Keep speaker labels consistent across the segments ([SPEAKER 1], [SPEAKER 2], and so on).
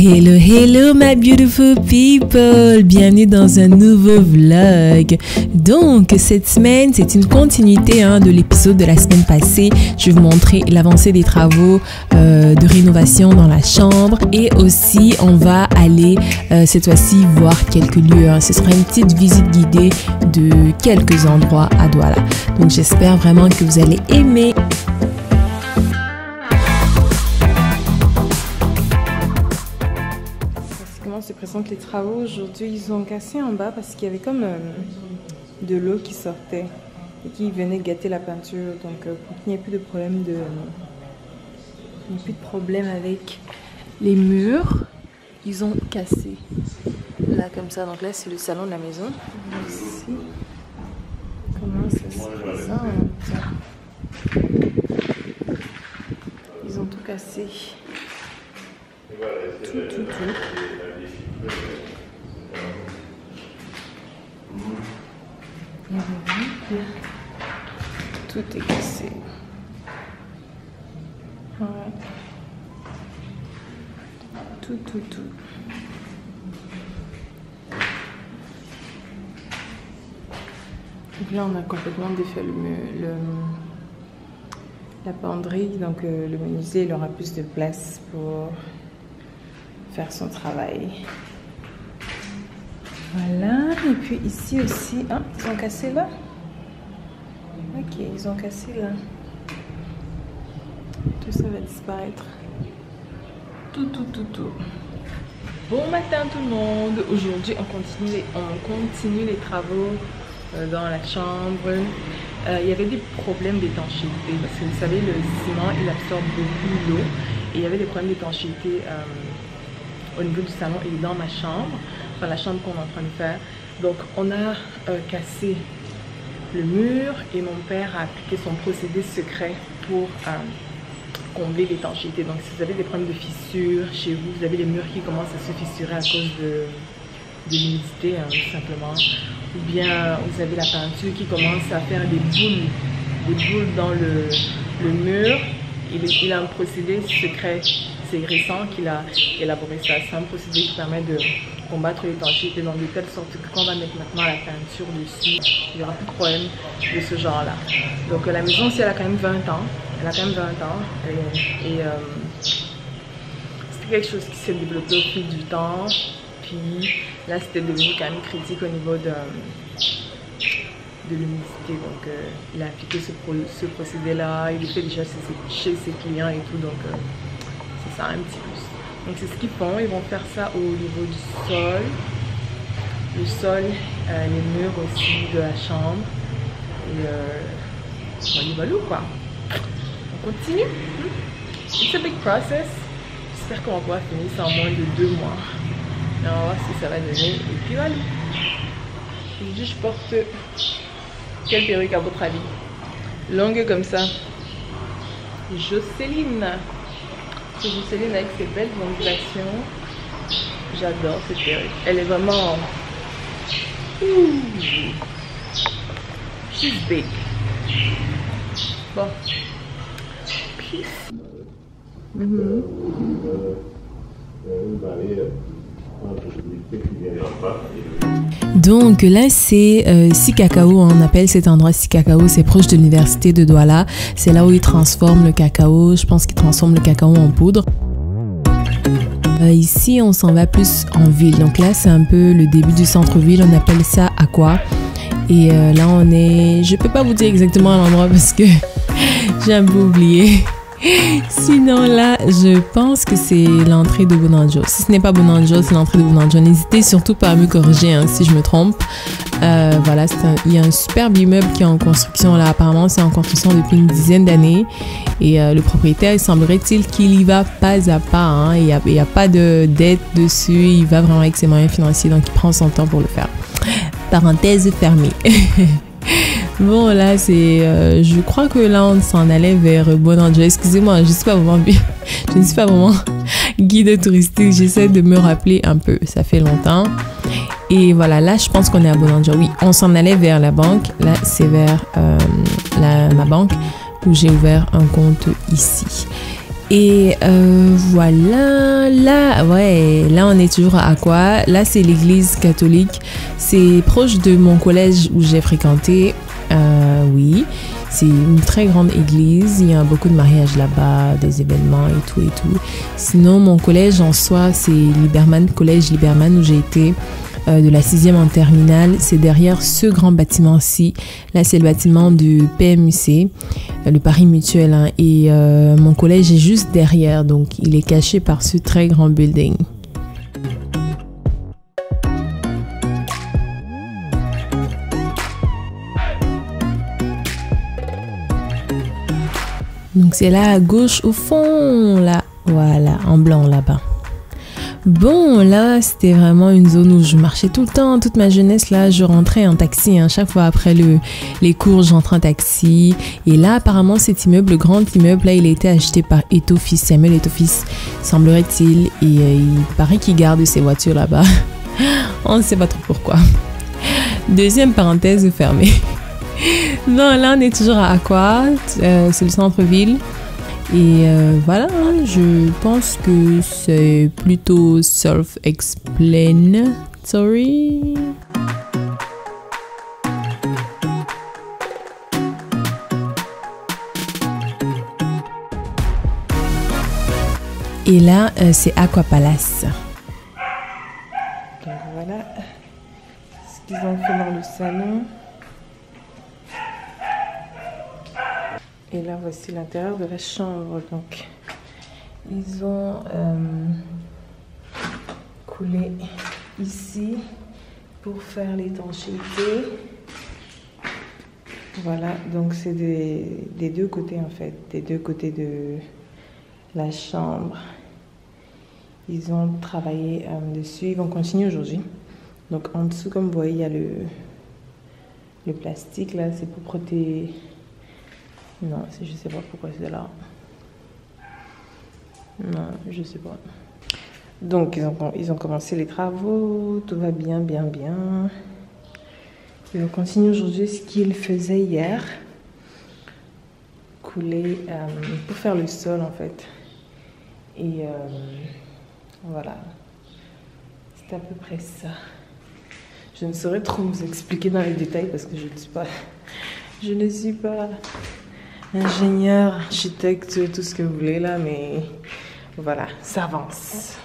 [SPEAKER 1] Hello, hello my beautiful people, bienvenue dans un nouveau vlog. Donc cette semaine c'est une continuité de l'épisode de la semaine passée. Je vais vous montrer l'avancée des travaux de rénovation dans la chambre et aussi on va aller cette fois-ci voir quelques lieux. Ce sera une petite visite guidée de quelques endroits à Douala. Donc j'espère vraiment que vous allez aimer. Se présentent les travaux aujourd'hui. Ils ont cassé en bas parce qu'il y avait comme de l'eau qui sortait et qui venait gâter la peinture. Donc pour qu'il n'y ait plus de problème avec les murs, ils ont cassé là comme ça. Donc là c'est le salon de la maison. Ici, comment ça se présente? Ils ont tout cassé. Tout. Tout est cassé. Ouais. Tout. Donc là, on a complètement défait la penderie. Donc le menuisier il aura plus de place pour faire son travail. Voilà, et puis ici aussi, ils ont cassé là. Ok, ils ont cassé là. Tout ça va disparaître. Tout. Bon matin tout le monde. Aujourd'hui, on continue les travaux dans la chambre. Il y avait des problèmes d'étanchéité parce que vous savez, le ciment, il absorbe beaucoup l'eau. Et il y avait des problèmes d'étanchéité au niveau du salon et dans ma chambre, enfin la chambre qu'on est en train de faire. Donc on a cassé le mur et mon père a appliqué son procédé secret pour combler l'étanchéité. Donc si vous avez des problèmes de fissures chez vous, vous avez les murs qui commencent à se fissurer à cause de l'humidité tout simplement, ou bien vous avez la peinture qui commence à faire des boules dans le mur, il a un procédé secret. C'est récent qu'il a élaboré ça. C'est un procédé qui permet de combattre l'étanchéité de telle sorte que quand on va mettre maintenant la peinture dessus, il n'y aura plus de problème de ce genre-là. Donc la maison, si elle a quand même 20 ans, et c'était quelque chose qui s'est développé au fil du temps. Puis là, c'était devenu quand même critique au niveau de l'humidité. Donc il a appliqué ce procédé-là. Il le fait déjà chez ses clients et tout. Donc ça un petit plus. Donc c'est ce qu'ils font, ils vont faire ça au niveau du sol, les murs aussi de la chambre et voilà quoi. On continue. It's a big process. J'espère qu'on va pouvoir finir ça en moins de 2 mois. Et on va voir ce que ça va donner et puis voilà. Aujourd'hui je porte quelle perruque à votre avis? Longue comme ça. Jocelyne. Jocelyne avec ses belles ondulations. J'adore cette perruque. Elle est vraiment... She's big. Bon. Peace. Donc là c'est Sikakao, on appelle cet endroit Sikakao, c'est proche de l'université de Douala. C'est là où ils transforment le cacao, je pense qu'ils transforment le cacao en poudre. Ici on s'en va plus en ville, donc là c'est un peu le début du centre-ville, on appelle ça Aqua. Et là on est, je peux pas vous dire exactement l'endroit parce que j'ai un peu oublié. Sinon là, je pense que c'est l'entrée de Bonanjo. Si ce n'est pas Bonanjo, c'est l'entrée de Bonanjo. N'hésitez surtout pas à me corriger si je me trompe. Voilà, il y a un superbe immeuble qui est en construction là. Apparemment, c'est en construction depuis une dizaine d'années. Et le propriétaire, il semblerait-il qu'il y va pas à pas. Il n'y a pas de dette dessus. Il va vraiment avec ses moyens financiers. Donc, il prend son temps pour le faire. Parenthèse fermée. Bon là c'est je crois que là on s'en allait vers Bonanjo. Excusez-moi, je ne suis pas vraiment guide touristique, j'essaie de me rappeler un peu, ça fait longtemps. Et voilà, là je pense qu'on est à Bonanjo. Oui, on s'en allait vers la banque. Là c'est vers ma banque où j'ai ouvert un compte ici. Et voilà, là, ouais, là on est toujours à Aqua. Là c'est l'église catholique. C'est proche de mon collège où j'ai fréquenté. Oui, c'est une très grande église. Il y a beaucoup de mariages là-bas, des événements et tout et tout. Sinon, mon collège en soi, c'est Liberman, collège Liberman où j'ai été de la 6e en terminale. C'est derrière ce grand bâtiment-ci. Là, c'est le bâtiment du PMUC, le Paris Mutuel. Hein, et mon collège est juste derrière, donc il est caché par ce très grand building. Donc c'est là à gauche au fond, là, voilà, en blanc là-bas. Bon, là, c'était vraiment une zone où je marchais tout le temps, toute ma jeunesse, là, je rentrais en taxi, hein, chaque fois après les cours, j'entrais en taxi. Et là, apparemment, cet immeuble, le grand immeuble, là, il a été acheté par Eto'o-Fils, Samuel Eto'o-Fils, semblerait-il, et il paraît qu'il garde ses voitures là-bas. On ne sait pas trop pourquoi. Deuxième parenthèse fermée. Non, là, on est toujours à Aqua, c'est le centre-ville. Et voilà, hein, je pense que c'est plutôt self-explanatory. Et là, c'est Aqua Palace. Donc voilà ce qu'ils ont fait dans le salon. Et là, voici l'intérieur de la chambre. Donc, ils ont coulé ici pour faire l'étanchéité. Voilà, donc c'est des deux côtés en fait, des deux côtés de la chambre. Ils ont travaillé dessus, ils vont continuer aujourd'hui. Donc en dessous, comme vous voyez, il y a le plastique là, c'est pour protéger. Non, je sais pas pourquoi c'est là. Non, je sais pas. Donc, ils ont commencé les travaux. Tout va bien, bien, bien. Ils vont continuer aujourd'hui ce qu'ils faisaient hier. Couler pour faire le sol, en fait. Et voilà. C'est à peu près ça. Je ne saurais trop vous expliquer dans les détails parce que je ne suis pas ingénieur, architecte, tout ce que vous voulez là, mais voilà, ça avance.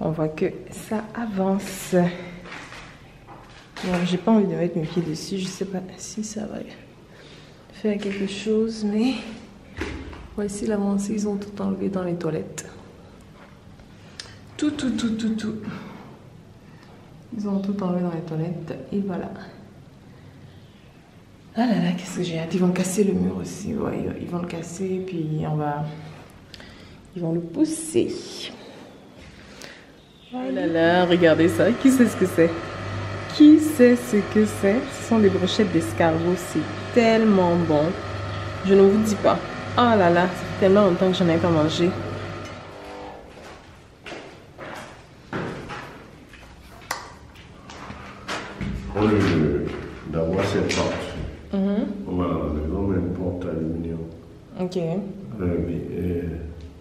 [SPEAKER 1] On voit que ça avance. Bon, j'ai pas envie de mettre mes pieds dessus, je sais pas si ça va faire quelque chose, mais voici l'avancée. Ils ont tout enlevé dans les toilettes. Tout. Ils ont tout enlevé dans les toilettes et voilà. Ah là là, qu'est-ce que j'ai hâte. Ils vont casser le mur aussi. Ouais, ils vont le casser, puis ils vont le pousser. Oh là là, regardez ça. Qui sait ce que c'est? Qui sait ce que c'est? Ce sont des brochettes d'escargot. C'est tellement bon. Je ne vous dis pas. Oh là là, ça fait tellement longtemps que j'en ai pas mangé.
[SPEAKER 2] D'avoir cette porte. On va à la maison, mais une porte aluminium.
[SPEAKER 1] Ok.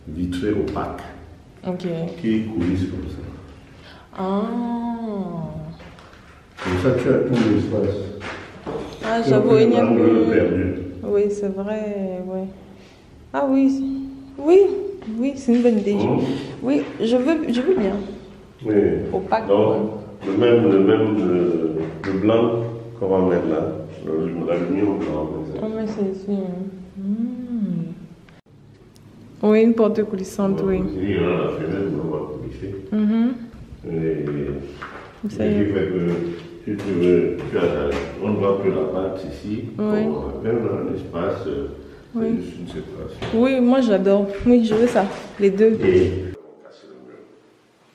[SPEAKER 2] Vitrée opaque.
[SPEAKER 1] Ok.
[SPEAKER 2] Qui coulisse comme ça.
[SPEAKER 1] Ah.
[SPEAKER 2] Comme ça, tu as tout l'espace.
[SPEAKER 1] Ah, j'avoue, il n'y a plus.
[SPEAKER 2] Perdu.
[SPEAKER 1] Oui, c'est vrai. Oui. Ah oui. Oui, c'est une bonne idée. Oui, je veux bien.
[SPEAKER 2] Oui.
[SPEAKER 1] Opaque.
[SPEAKER 2] Donc, le blanc qu'on va mettre là, l'aluminium blanc.
[SPEAKER 1] Ah, mais c'est ici. Oui, une porte coulissante, oui.
[SPEAKER 2] Il y a la fenêtre, on va coulisser. Et
[SPEAKER 1] Ça y
[SPEAKER 2] ce
[SPEAKER 1] est.
[SPEAKER 2] qui fait que, si tu veux, on ne voit que la pâte ici.
[SPEAKER 1] Oui.
[SPEAKER 2] Même dans l'espace,
[SPEAKER 1] Oui.
[SPEAKER 2] je ne sais pas.
[SPEAKER 1] Oui, moi j'adore. Oui, je veux ça. Les deux.
[SPEAKER 2] Et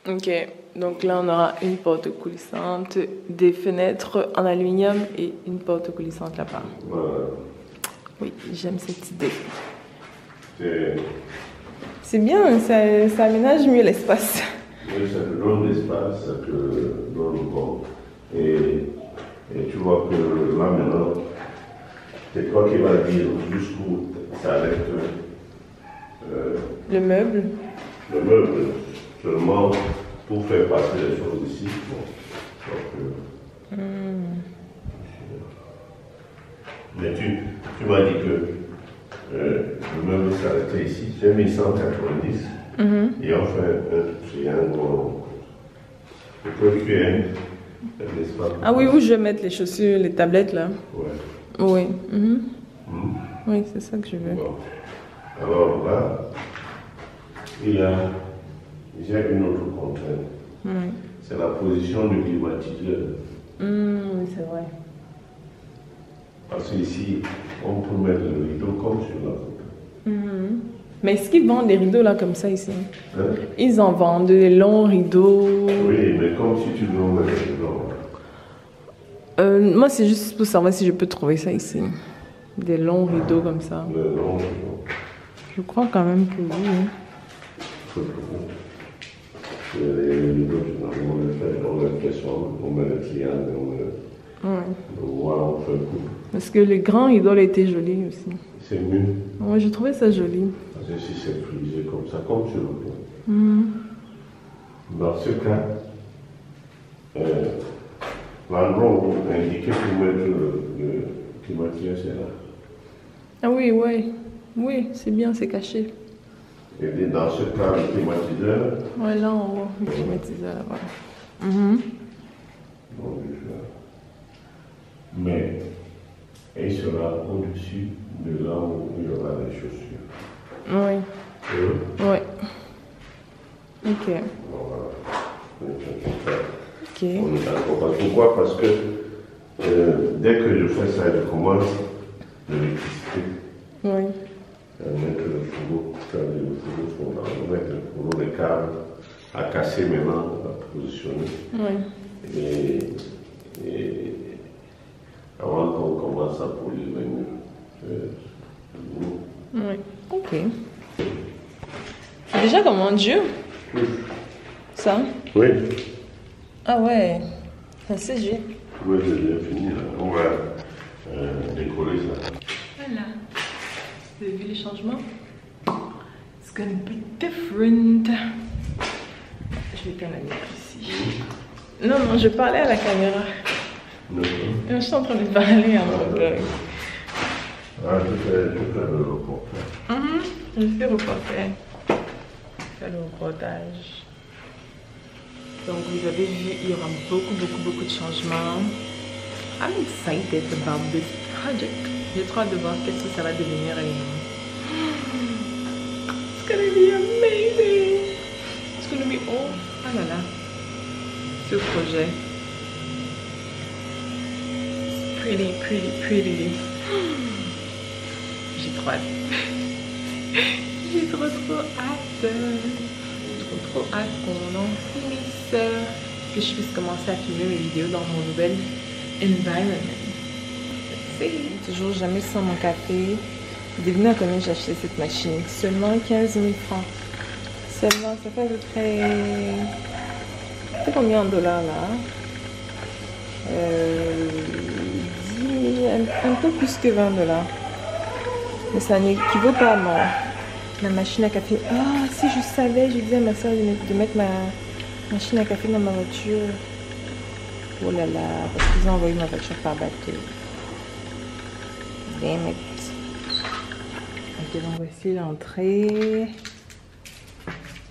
[SPEAKER 1] Ok, donc là on aura une porte coulissante, des fenêtres en aluminium et une porte coulissante là-bas.
[SPEAKER 2] voilà.
[SPEAKER 1] Oui, j'aime cette idée.
[SPEAKER 2] C'est
[SPEAKER 1] C'est bien, ça aménage mieux l'espace.
[SPEAKER 2] oui, ça te donne l'espace, ça te donne bon. Et tu vois que là maintenant, c'est toi qui vas dire jusqu'où s'arrête
[SPEAKER 1] Le meuble.
[SPEAKER 2] Le meuble, seulement pour faire passer les choses ici. Bon. Donc, mais tu m'as dit que le meuble s'arrêtait ici. J'ai mis 190 et on fait un triangle. Pour que tu aies un espace.
[SPEAKER 1] Ah oui, où je vais mettre les chaussures, les tablettes là.
[SPEAKER 2] Ouais.
[SPEAKER 1] Oui. Oui, c'est ça que je veux.
[SPEAKER 2] Bon. Alors là, j'ai une autre contrainte.
[SPEAKER 1] Oui.
[SPEAKER 2] C'est la position du climatiseur.
[SPEAKER 1] Oui, c'est vrai.
[SPEAKER 2] Parce qu'ici, on peut mettre le rideau comme sur la photo.
[SPEAKER 1] Mais est-ce qu'ils vendent des rideaux là comme ça ici?
[SPEAKER 2] Hein?
[SPEAKER 1] Ils en vendent des longs rideaux.
[SPEAKER 2] Oui, mais comme si tu veux mettre le rideau.
[SPEAKER 1] Moi, c'est juste pour savoir si je peux trouver ça ici. Des longs rideaux comme ça.
[SPEAKER 2] Le long rideau.
[SPEAKER 1] Je crois quand même que oui.
[SPEAKER 2] Les rideaux, on les fait sur, on met le triangle, voilà, on fait le coup.
[SPEAKER 1] Parce que le grand rideau là était joli aussi.
[SPEAKER 2] C'est mieux.
[SPEAKER 1] Ouais, je trouvais ça joli.
[SPEAKER 2] Parce que si c'est frisé comme ça, comme sur le plan. Dans ce cas, l'endroit où on indiquait pour mettre le climatiseur, c'est là.
[SPEAKER 1] Ah oui, oui. Oui, c'est bien, c'est caché.
[SPEAKER 2] Et dans ce cas, le climatiseur.
[SPEAKER 1] Ouais, là en haut, le climatiseur là-bas.
[SPEAKER 2] Mais il sera au-dessus de là où il y aura les chaussures.
[SPEAKER 1] Oui. Oui. Ok.
[SPEAKER 2] Voilà.
[SPEAKER 1] Ok.
[SPEAKER 2] On est d'accord. Pourquoi? Parce que dès que je fais ça, je commence l'électricité.
[SPEAKER 1] Oui.
[SPEAKER 2] Mettre le fourreau, le fourreau, mettre le fourreau, les câbles à casser maintenant, à positionner.
[SPEAKER 1] Oui.
[SPEAKER 2] Et avant qu'on commence à polir les murs.
[SPEAKER 1] Oui. Ok. C'est déjà comment Dieu? Ça?
[SPEAKER 2] Oui.
[SPEAKER 1] Ah ouais. Ça c'est juste.
[SPEAKER 2] Oui, c'est bien fini là. On va décoller ça.
[SPEAKER 1] Voilà. Vous avez vu les changements? It's gonna be different. Je vais éteindre la lumière ici. Non, non, je parlais à la caméra. Je suis en train de parler à mon blog.
[SPEAKER 2] Ah, tu fais le reportage.
[SPEAKER 1] Je fais reporter. Je fais le reportage. Donc vous avez vu, il y aura beaucoup de changements. I'm excited about this project. J'ai trop hâte de voir qu'est-ce que ça va devenir. It's gonna be amazing. It's gonna be oh là là. Ce projet. Pretty. J'ai trop hâte. J'ai trop hâte. Trop hâte qu'on en finisse. Que je puisse commencer à filmer mes vidéos dans mon nouvel environment. Toujours jamais sans mon café. Devinez à combien j'ai acheté cette machine. Seulement 15 000 francs. Seulement, ça fait à peu près... C'est combien en dollars là? Un peu plus que 20 $. Mais ça n'équivaut pas à ma machine à café. Ah, si je savais, je disais à ma soeur de mettre ma machine à café dans ma voiture. Oh là là, parce qu'ils ont envoyé ma voiture par bateau. Damn it. Ok, donc voici l'entrée.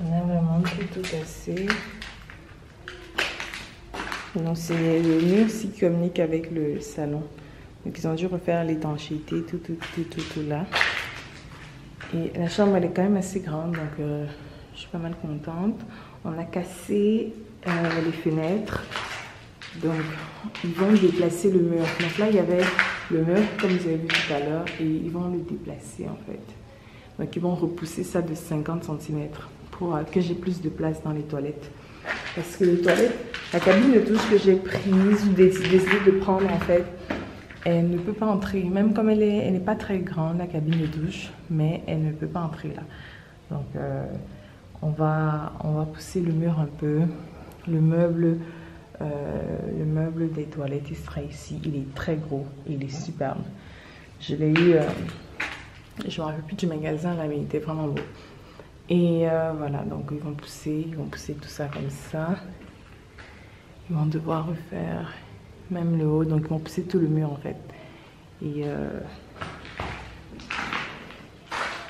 [SPEAKER 1] On a vraiment tout cassé. Donc c'est le mur qui communique avec le salon. Donc ils ont dû refaire l'étanchéité, tout là. Et la chambre elle est quand même assez grande, donc je suis pas mal contente. On a cassé les fenêtres. Donc ils vont déplacer le mur. Donc là il y avait le mur comme vous avez vu tout à l'heure et ils vont le déplacer en fait. Donc ils vont repousser ça de 50 cm pour que j'ai plus de place dans les toilettes. Parce que les toilettes, la cabine de douche que j'ai prise ou décidé de prendre en fait, elle ne peut pas entrer. Même comme elle n'est pas très grande la cabine de douche, mais elle ne peut pas entrer là. Donc on va pousser le mur un peu. Le meuble des toilettes il sera ici. Il est très gros, il est superbe. Je l'ai eu Je me rappelle plus du magasin là, mais il était vraiment beau. Et voilà, donc ils vont pousser tout ça comme ça. Ils vont devoir refaire même le haut, donc ils vont pousser tout le mur en fait. Et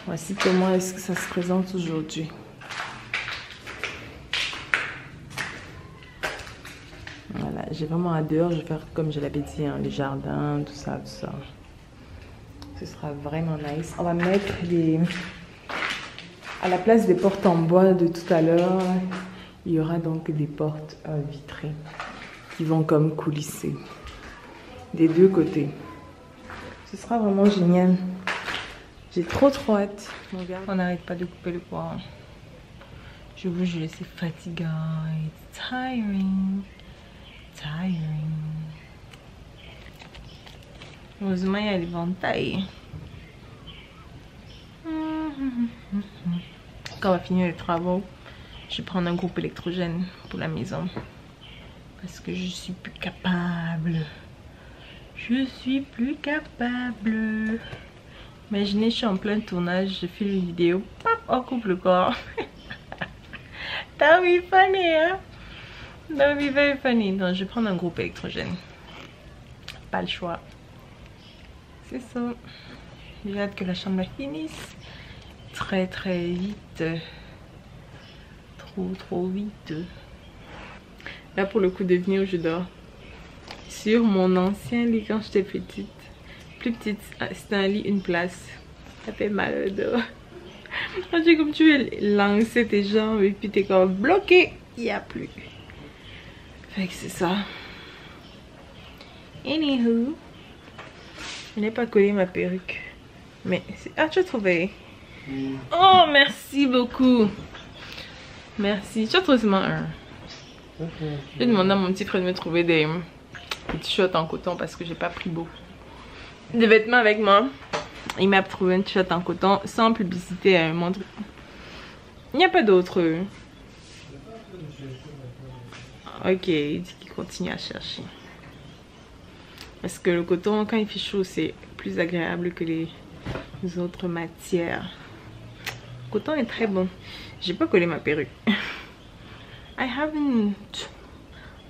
[SPEAKER 1] voici comment est-ce que ça se présente aujourd'hui. Voilà, j'ai vraiment hâte dehors, je vais faire comme je l'avais dit, hein, les jardins, tout ça, tout ça. Ce sera vraiment nice. On va mettre les... À la place des portes en bois de tout à l'heure, il y aura donc des portes vitrées qui vont comme coulisser des deux côtés. Ce sera vraiment génial. J'ai trop hâte. On n'arrête pas de couper le bois. Je vous jure, c'est fatigant. It's tiring. Heureusement, il y a l'éventail. Quand on va finir les travaux, je vais prendre un groupe électrogène pour la maison. Parce que je suis plus capable. Je suis plus capable. Imaginez, je suis en plein tournage, je filme une vidéo, pop, on coupe le corps. That would be funny, hein? That would be very funny. Donc, je vais prendre un groupe électrogène. Pas le choix. C'est ça. J'ai hâte que la chambre finisse. Très vite. Trop vite. Là, pour le coup de venir, je dors sur mon ancien lit quand j'étais petite. Plus petite, c'était un lit, une place. Ça fait mal au dos. C'est comme tu veux lancer tes jambes et puis t'es comme bloqué. Il n'y a plus. Fait que c'est ça. Anywho. Je n'ai pas collé ma perruque. Mais c'est... Ah, tu as trouvé? Oh, merci beaucoup. Merci. Tu as trouvé seulement un. J'ai demandé à mon petit frère de me trouver des t-shirts en coton parce que j'ai pas pris beaucoup de vêtements avec moi. Il m'a trouvé un t-shirt en coton sans publicité à un montre. Il n'y a pas d'autre. Ok, il dit qu'il continue à chercher. Parce que le coton, quand il fait chaud, c'est plus agréable que les autres matières. Le coton est très bon. J'ai pas collé ma perruque. I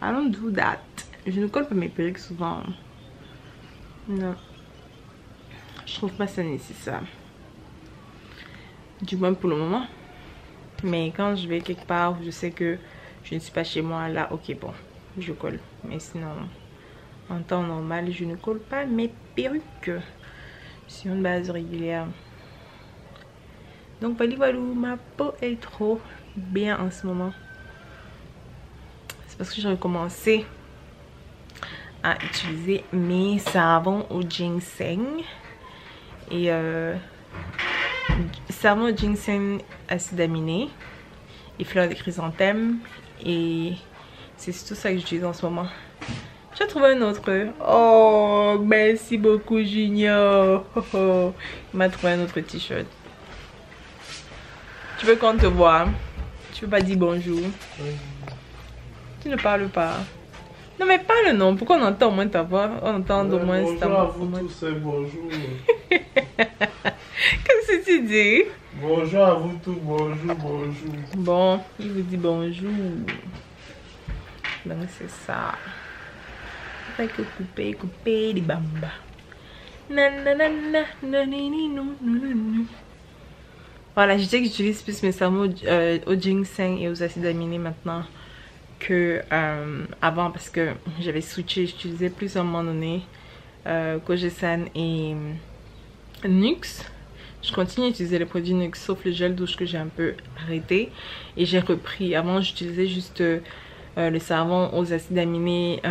[SPEAKER 1] don't do that. Je ne colle pas mes perruques souvent. Non. Je trouve pas ça nécessaire. Du moins pour le moment. Mais quand je vais quelque part, je sais que je ne suis pas chez moi. Là, ok, bon, je colle. Mais sinon, en temps normal, je ne colle pas mes perruques. Sur une base régulière. Donc, voilà, ma peau est trop bien en ce moment. C'est parce que j'ai recommencé à utiliser mes savons au ginseng. Et savon au ginseng, acide aminé et fleurs de chrysanthème. Et c'est tout ça que j'utilise en ce moment. J'ai trouvé un autre. Oh, merci beaucoup Junior. Il m'a trouvé un autre t-shirt. Tu veux qu'on te voit? Tu veux pas dire bonjour? Tu ne parles pas. Non mais parle non, pourquoi on entend au moins ta voix? On entend au moins ta voix.
[SPEAKER 3] Bonjour à vous tous, c'est bonjour.
[SPEAKER 1] Qu'est-ce que tu dis?
[SPEAKER 3] Bonjour à vous tous, bonjour.
[SPEAKER 1] Bon, il vous dit bonjour. Donc c'est ça. Fait que couper les bamba. Voilà, je dis que j'utilise plus mes savons au ginseng et aux acides aminés maintenant que avant parce que j'avais switché, j'utilisais plus à un moment donné Kojisan et Nuxe. Je continue à utiliser les produits Nuxe sauf le gel douche que j'ai un peu arrêté et j'ai repris. Avant j'utilisais juste le savon aux acides aminés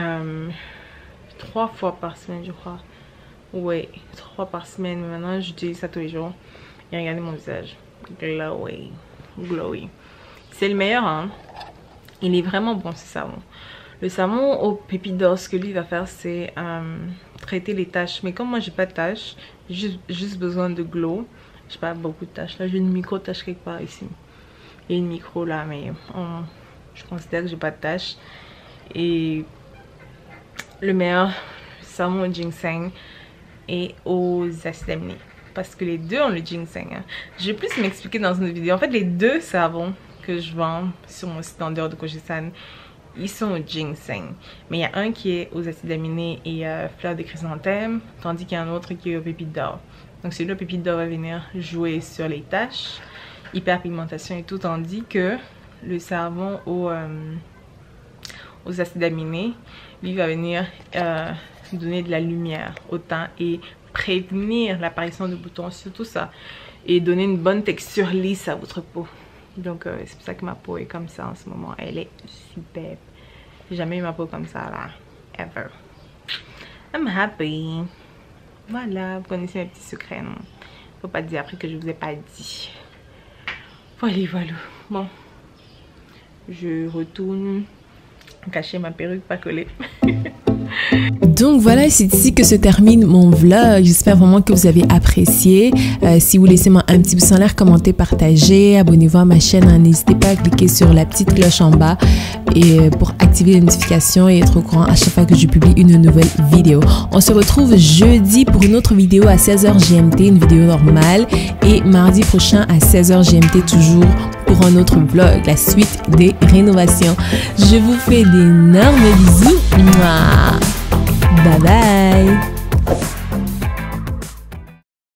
[SPEAKER 1] 3 fois par semaine je crois. Ouais, 3 par semaine, mais maintenant j'utilise ça tous les jours. Et regardez mon visage, glowy. C'est le meilleur hein. Il est vraiment bon ce savon. Le savon au pépites d'or, ce que lui va faire c'est traiter les taches. Mais comme moi j'ai pas de taches, j'ai juste besoin de glow. J'ai pas beaucoup de taches. Là j'ai une micro tache quelque part ici. Il y a une micro là mais je considère que j'ai pas de taches. Et le meilleur savon au ginseng et aux acides aminés. parce que les deux ont le ginseng. Hein. Je vais plus m'expliquer dans une vidéo. En fait, les deux savons que je vends sur mon site en dehors de Kojisan, ils sont au ginseng. Mais il y a un qui est aux acides aminés et fleurs de chrysanthème, tandis qu'il y a un autre qui est aux pépites d'or. Donc celui-là, pépites d'or va venir jouer sur les taches, hyperpigmentation et tout, tandis que le savon aux acides aminés, lui va venir donner de la lumière au teint et prévenir l'apparition de boutons sur tout ça et donner une bonne texture lisse à votre peau. Donc c'est pour ça que ma peau est comme ça en ce moment. Elle est superbe. J'ai jamais eu ma peau comme ça là, ever. I'm happy. Voilà, vous connaissez mes petits secrets, non? Faut pas dire après que je vous ai pas dit. Voilà, voilà. Bon, je retourne cacher ma perruque pas collée.
[SPEAKER 4] Donc voilà, c'est ici que se termine mon vlog. J'espère vraiment que vous avez apprécié. Si vous laissez moi un petit pouce en l'air, commentez, partagez, abonnez-vous à ma chaîne. N'hésitez pas à cliquer sur la petite cloche en bas et pour activer les notifications et être au courant à chaque fois que je publie une nouvelle vidéo. On se retrouve jeudi pour une autre vidéo à 16h GMT, une vidéo normale, et mardi prochain à 16h GMT toujours pour un autre vlog, la suite des rénovations. Je vous fais d'énormes bisous. Mouah. Bye bye.